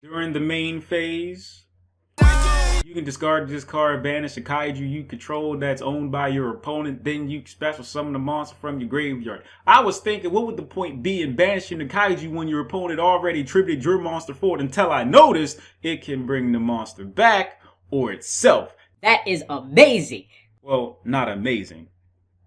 During the main phase, you can discard this card, banish a kaiju you control that's owned by your opponent, then you special summon the monster from your graveyard. I was thinking, what would the point be in banishing the kaiju when your opponent already attributed your monster for it, until I noticed it can bring the monster back or itself. That is amazing. Well, not amazing.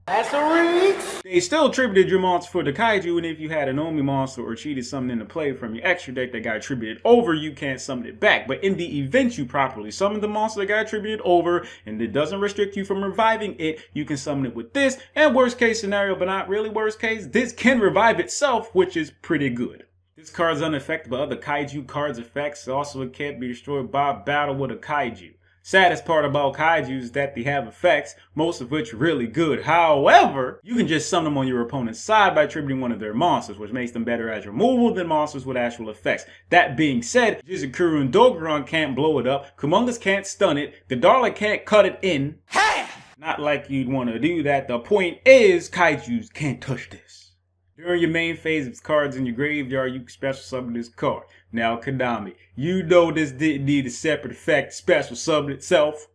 That's a reach! They still attributed your monster for the kaiju, and if you had an Omi monster or cheated something into play from your extra deck that got attributed over, you can't summon it back. But in the event you properly summon the monster that got attributed over, and it doesn't restrict you from reviving it, you can summon it with this, and worst case scenario, but not really worst case, this can revive itself, which is pretty good. This card is unaffected by other kaiju cards' effects. Also, it can't be destroyed by battle with a kaiju. Saddest part about kaiju is that they have effects, most of which are really good. However, you can just summon them on your opponent's side by attributing one of their monsters, which makes them better as removal than monsters with actual effects. That being said, Jizukuru and Dogeron can't blow it up, Kumongas can't stun it, Godala can't cut it in. Not like you'd want to do that. The point is, kaijus can't touch this. During your main phase of cards in your graveyard, you can special summon this card. Now, Konami, you know this didn't need a separate effect to special summon itself.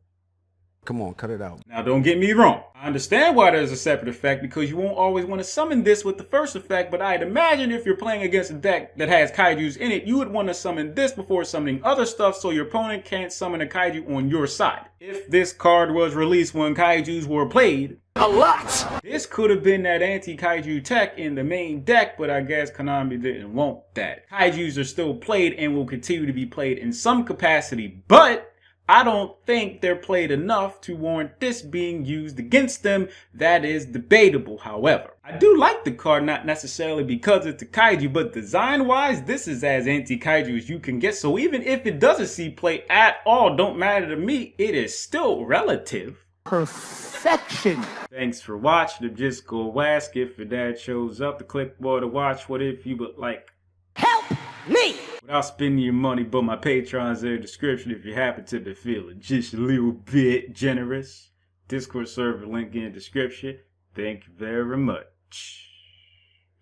Come on, cut it out. Now, don't get me wrong. I understand why there's a separate effect, because you won't always want to summon this with the first effect, but I'd imagine if you're playing against a deck that has kaijus in it, you would want to summon this before summoning other stuff so your opponent can't summon a kaiju on your side. If this card was released when kaijus were played, A lot! this could have been that anti-kaiju tech in the main deck, but I guess Konami didn't want that. Kaijus are still played and will continue to be played in some capacity, but I don't think they're played enough to warrant this being used against them. That is debatable, however. I do like the card, not necessarily because it's a kaiju, but design-wise, this is as anti-kaiju as you can get. So even if it doesn't see play at all, don't matter to me, it is still relative. Perfection! Thanks for watching. Just go ask if your dad shows up to clickboard to watch. What if you would like? Help me! Without spending your money, but my Patreon's in the description if you happen to be feeling just a little bit generous. Discord server link in the description. Thank you very much.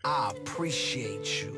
I appreciate you.